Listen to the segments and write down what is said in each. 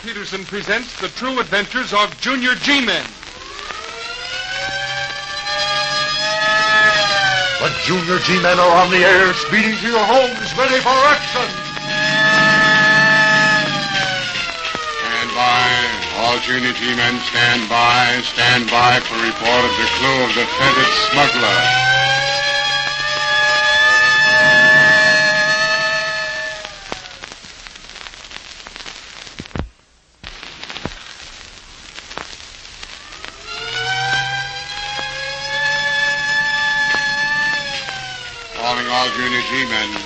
Peterson presents The True Adventures of Junior G-Men. The Junior G-Men are on the air, speeding to your homes, ready for action. Stand by. All Junior G-Men stand by. Stand by for report of the clue of the feathered smuggler.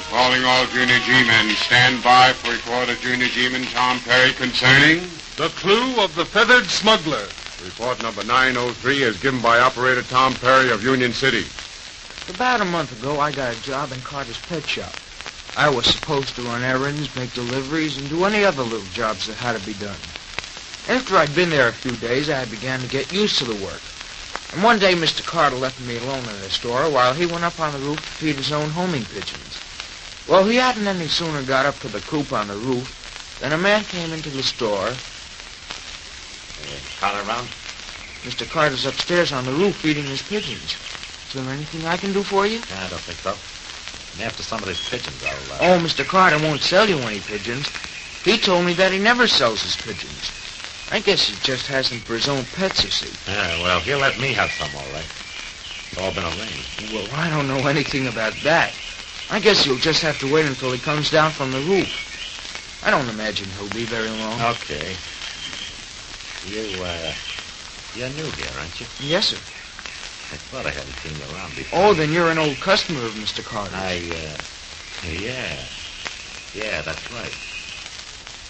Calling all Junior G-Men. Stand by for report of Junior G-Man Tom Perry concerning The Clue of the Feathered Smuggler. Report number 903 is given by Operator Tom Perry of Union City. About a month ago, I got a job in Carter's pet shop. I was supposed to run errands, make deliveries, and do any other little jobs that had to be done. After I'd been there a few days, I began to get used to the work. And one day, Mr. Carter left me alone in the store while he went up on the roof to feed his own homing pigeons. Well, he hadn't any sooner got up to the coop on the roof than a man came into the store. Carter around? Mr. Carter's upstairs on the roof feeding his pigeons. Is there anything I can do for you? I don't think so. And after some of these pigeons, I'll... Oh, Mr. Carter won't sell you any pigeons. He told me that he never sells his pigeons. I guess he just has them for his own pets, you see. Yeah, well, he'll let me have some, all right. It's all been arranged. Well, I don't know anything about that. I guess you'll just have to wait until he comes down from the roof. I don't imagine he'll be very long. Okay. You're new here, aren't you? Yes, sir. I thought I hadn't seen you around before. Oh, then you're an old customer of Mr. Carter. Yeah, that's right.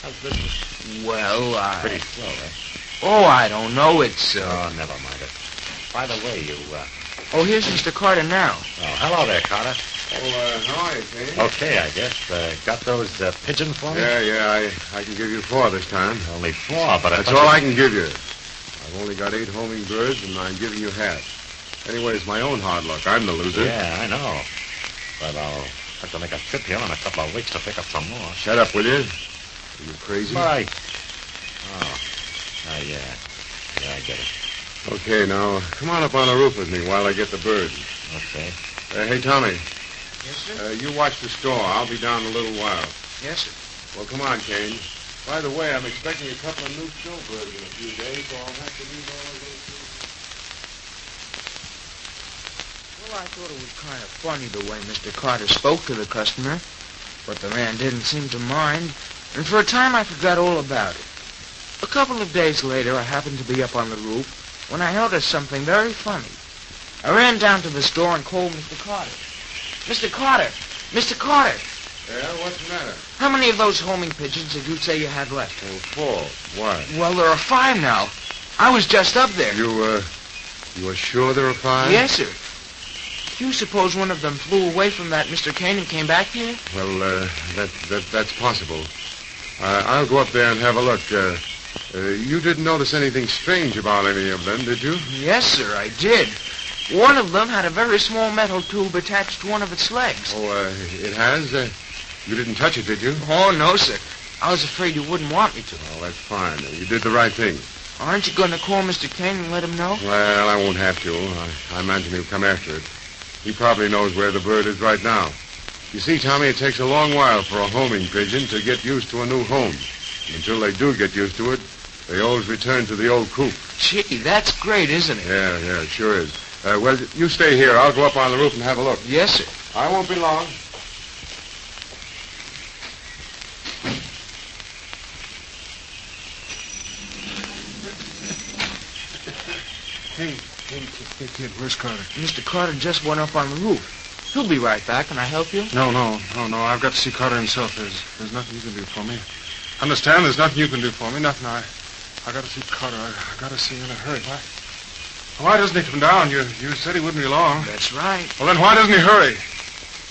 How's business? Well, Pretty slow, eh? Oh, I don't know. It's, Oh, never mind it. By the way, Oh, here's Mr. Carter now. Oh, hello there, Carter. How are you, Kane? Okay, I guess. Got those pigeons for me? Yeah, I can give you 4 this time. Only 4, but That's all I can give you. I've only got 8 homing birds, and I'm giving you half. Anyway, it's my own hard luck. I'm the loser. Yeah, I know. But I'll have to make a trip here in a couple of weeks to pick up some more. Shut up, will you? Are you crazy? Right. Yeah, I get it. Okay, now, come on up on the roof with me while I get the birds. Okay. Hey, Tommy. Yes, sir? You watch the store. I'll be down in a little while. Yes, sir. Well, come on, Kane. By the way, I'm expecting a couple of new snowbirds in a few days, so I'll have to leave all of those. Well, I thought it was kind of funny the way Mr. Carter spoke to the customer, but the man didn't seem to mind, and for a time I forgot all about it. A couple of days later, I happened to be up on the roof when I noticed something very funny. I ran down to the store and called Mr. Carter. Mr. Carter! Mr. Carter! Yeah, what's the matter? How many of those homing pigeons did you say you had left? Oh, 4. Why? Well, there are 5 now. I was just up there. You are sure there are 5? Yes, sir. Do you suppose one of them flew away from that Mr. Kane and came back here? Well, that's possible. I'll go up there and have a look. You didn't notice anything strange about any of them, did you? Yes, sir, I did. One of them had a very small metal tube attached to one of its legs. Oh, it has? You didn't touch it, did you? Oh, no, sir. I was afraid you wouldn't want me to. Oh, that's fine. You did the right thing. Aren't you going to call Mr. Kane and let him know? Well, I won't have to. I imagine he'll come after it. He probably knows where the bird is right now. You see, Tommy, it takes a long while for a homing pigeon to get used to a new home. And until they do get used to it, they always return to the old coop. Gee, that's great, isn't it? Yeah, it sure is. Well, you stay here. I'll go up on the roof and have a look. Yes, sir. I won't be long. Hey, kid, where's Carter? Mr. Carter just went up on the roof. He'll be right back. Can I help you? No. I've got to see Carter himself. There's nothing you can do for me. Understand? There's nothing you can do for me. Nothing. I got to see Carter. I got to see him in a hurry. Why doesn't he come down? You said he wouldn't be long. That's right. Well, then why doesn't he hurry?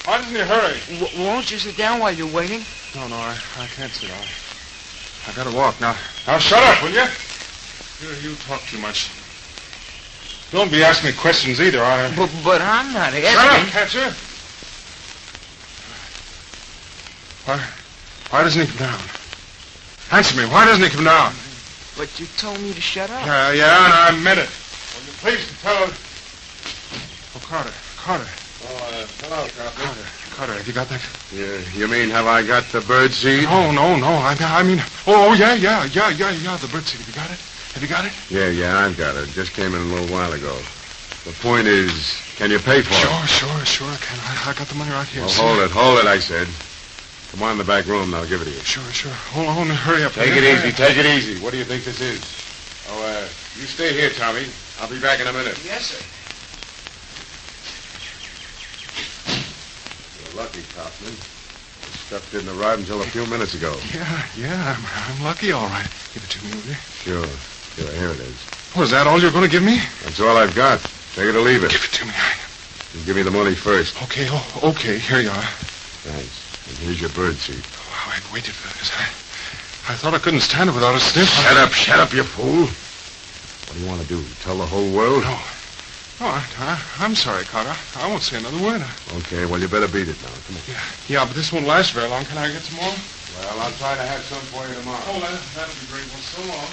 Why doesn't he hurry? Won't you sit down while you're waiting? No, I can't sit down. I got to walk now. Now, shut up, will you? You talk too much. Don't be asking me questions either. But I'm not asking. Shut up, catcher. Why doesn't he come down? Answer me. Why doesn't he come down? But you told me to shut up. Yeah, and I meant it. Will you please tell her... Oh, Carter. Oh, hello, Carter. Carter, have you got that? You mean, have I got the bird seed? No. I mean... Oh, yeah, the bird seed. Have you got it? Yeah, I've got it. Just came in a little while ago. The point is, can you pay for it? Sure, I can. I got the money right here. Well, hold it, I said. Come on in the back room, and I'll give it to you. Sure. Hold on, hurry up. Take it easy. What do you think this is? Oh, you stay here, Tommy. I'll be back in a minute. Yes, sir. You're lucky, Kaufman. The stuff didn't arrive until a few minutes ago. Yeah, I'm lucky, all right. Give it to me, will you? Sure, here it is. Oh, is that all you're going to give me? That's all I've got. Take it or leave it. Give it to me. You give me the money first. Okay, here you are. Thanks. And here's your bird seed. Oh, I'd waited for this. I thought I couldn't stand it without a sniff. Shut up, you fool. What do you want to do? Tell the whole world? No, I'm sorry, Carter. I won't say another word. Okay, well, you better beat it now. Come on. Yeah, but this won't last very long. Can I get some more? Well, I'll try to have some for you tomorrow. Oh, that'll be great. Well, so long.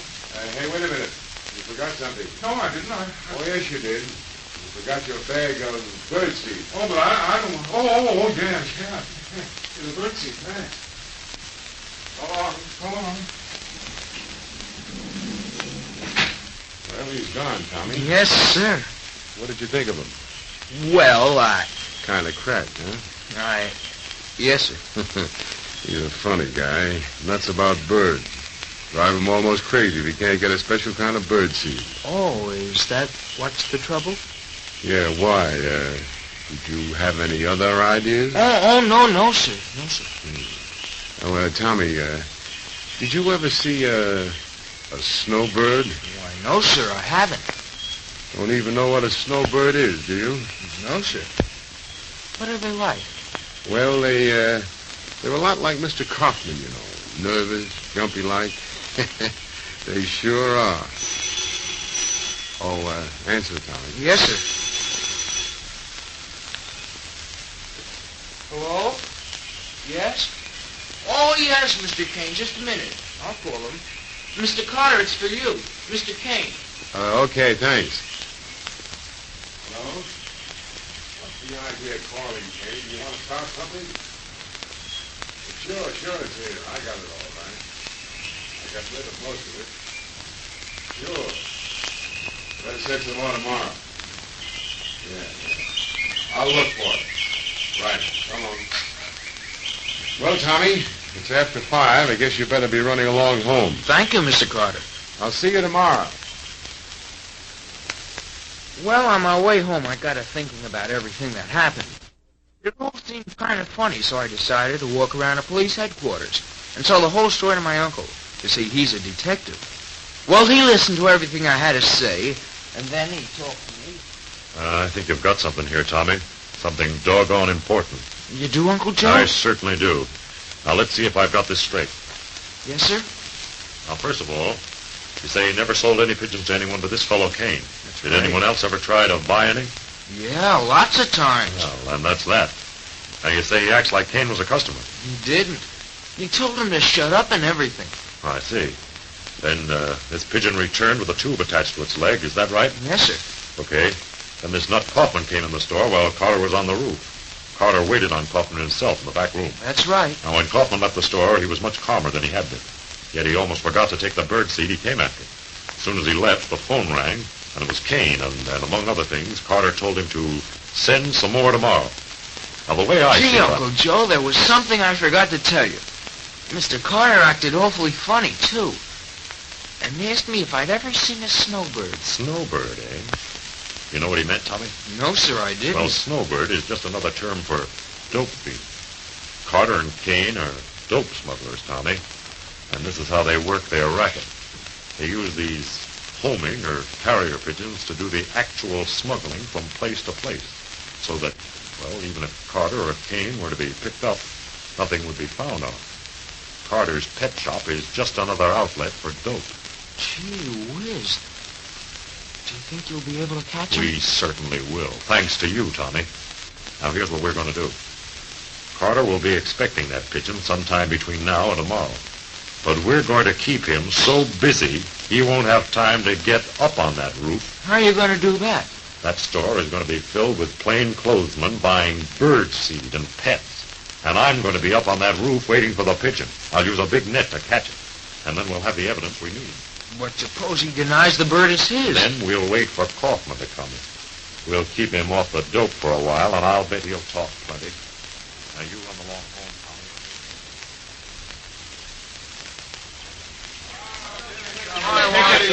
Hey, wait a minute. You forgot something. No, I didn't. Oh, yes, you did. You forgot your bag of bird seed. Oh, but I don't want... Oh, yeah. The bird seed, thanks. Come on. Well, he's gone, Tommy. Yes, sir. What did you think of him? Well, Kind of cracked, huh? Yes, sir. He's a funny guy. Nuts about birds. Drive him almost crazy if he can't get a special kind of bird seed. Oh, is that what's the trouble? Yeah, why? Did you have any other ideas? No, sir. No, sir. Oh, Tommy, did you ever see a snowbird? Why, no, sir, I haven't. Don't even know what a snowbird is, do you? No, sir. What are they like? Well, they're a lot like Mr. Kaufman, you know. Nervous, jumpy-like. They sure are. Oh, answer, Tommy. Yes, sir. Hello? Yes? Oh, yes, Mr. Kane. Just a minute. I'll call him. Mr. Carter, it's for you. Mr. Kane. Okay, thanks. Hello? What's the idea of calling, Kane? You want to start something? Sure, it's here. I got it all right. I got rid of most of it. Sure. Let's set some more tomorrow. Yeah. I'll look for it. Right. Come on. Well, Tommy, it's after 5. I guess you better be running along home. Thank you, Mr. Carter. I'll see you tomorrow. Well, on my way home, I got to thinking about everything that happened. It all seemed kind of funny, so I decided to walk around the police headquarters and tell the whole story to my uncle. You see, he's a detective. Well, he listened to everything I had to say, and then he talked to me. I think you've got something here, Tommy. Something doggone important. You do, Uncle Joe? I certainly do. Now, let's see if I've got this straight. Yes, sir? Now, first of all, you say he never sold any pigeons to anyone but this fellow Kane. That's Did right. anyone else ever try to buy any? Yeah, lots of times. Well, and that's that. Now, you say he acts like Kane was a customer. He didn't. He told him to shut up and everything. I see. Then this pigeon returned with a tube attached to its leg. Is that right? Yes, sir. Okay. Then this nut Kaufman came in the store while Carter was on the roof. Carter waited on Kaufman himself in the back room. That's right. Now, when Kaufman left the store, he was much calmer than he had been. Yet he almost forgot to take the bird seed he came after. As soon as he left, the phone rang, and it was Kane, and among other things, Carter told him to send some more tomorrow. Now, the way I see Gee, it... Uncle Joe, there was something I forgot to tell you. Mr. Carter acted awfully funny, too. And he asked me if I'd ever seen a snowbird. Snowbird, eh? You know what he meant, Tommy? No, sir, I didn't. Well, snowbird is just another term for dope thief. Carter and Kane are dope smugglers, Tommy. And this is how they work their racket. They use these homing or carrier pigeons to do the actual smuggling from place to place. So that, well, even if Carter or Kane were to be picked up, nothing would be found on them. Carter's pet shop is just another outlet for dope. Gee whiz. Do you think you'll be able to catch him? We certainly will. Thanks to you, Tommy. Now, here's what we're going to do. Carter will be expecting that pigeon sometime between now and tomorrow. But we're going to keep him so busy he won't have time to get up on that roof. How are you going to do that? That store is going to be filled with plain clothesmen buying bird seed and pets. And I'm going to be up on that roof waiting for the pigeon. I'll use a big net to catch it. And then we'll have the evidence we need. But suppose he denies the bird is his. Then we'll wait for Kaufman to come in. We'll keep him off the dope for a while, and I'll bet he'll talk plenty. Now, you run along home, Tommy.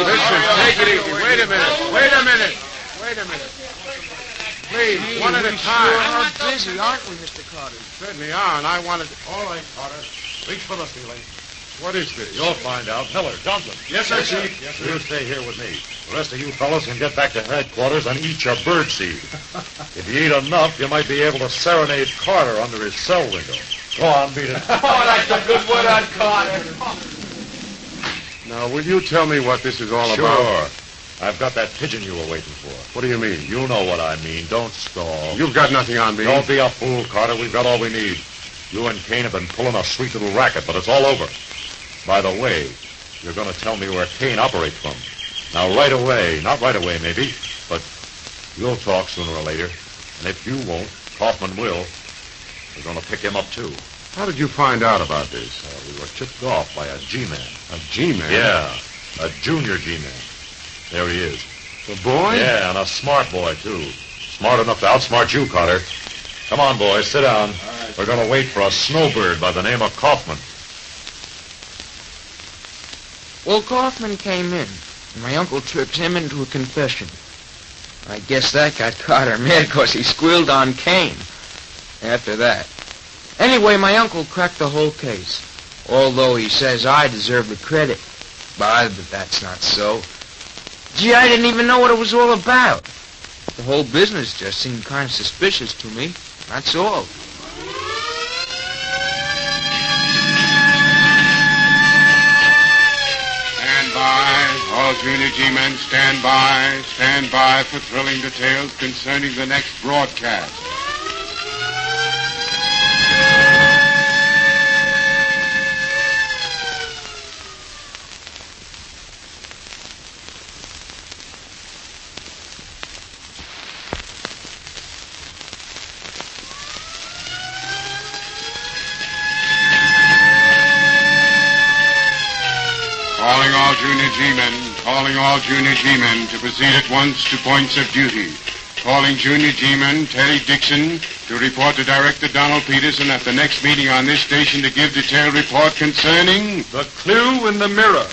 Listen, take it easy. Wait a minute. Please, one at a time. Sure are busy, aren't we, Mr. Carter? Certainly are, and I wanted to... All right, Carter. Reach for the ceiling. What is this? You'll find out. Miller, Johnson. Yes, sir, Chief. Yes, sir. You stay here with me. The rest of you fellows can get back to headquarters and eat your bird seed. If you eat enough, you might be able to serenade Carter under his cell window. Go on, beat it. Oh, that's a good one on Carter. Now, will you tell me what this is all Sure. about? I've got that pigeon you were waiting for. What do you mean? You know what I mean. Don't stall. You've got nothing on me. Don't be a fool, Carter. We've got all we need. You and Kane have been pulling a sweet little racket, but it's all over. By the way, you're going to tell me where Kane operates from. Now, right away. Not right away, maybe, but you'll talk sooner or later. And if you won't, Kaufman will. We're going to pick him up, too. How did you find out about this? We were tipped off by a G-man. A G-man? Yeah, a junior G-man. There he is. The boy? Yeah, and a smart boy, too. Smart enough to outsmart you, Carter. Come on, boys, sit down. right. We're going to wait for a snowbird by the name of Kaufman. Well, Kaufman came in, and my uncle tricked him into a confession. I guess that got Carter mad because he squealed on Kane after that. Anyway, my uncle cracked the whole case, although he says I deserve the credit. But that's not so. Gee, I didn't even know what it was all about. The whole business just seemed kind of suspicious to me. That's all. Stand by. All junior G-men, stand by. Stand by for thrilling details concerning the next broadcast. Calling all junior G-men to proceed at once to points of duty. Calling junior G-men Terry Dixon to report to Director Donald Peterson at the next meeting on this station to give detailed report concerning... The clue in the mirror.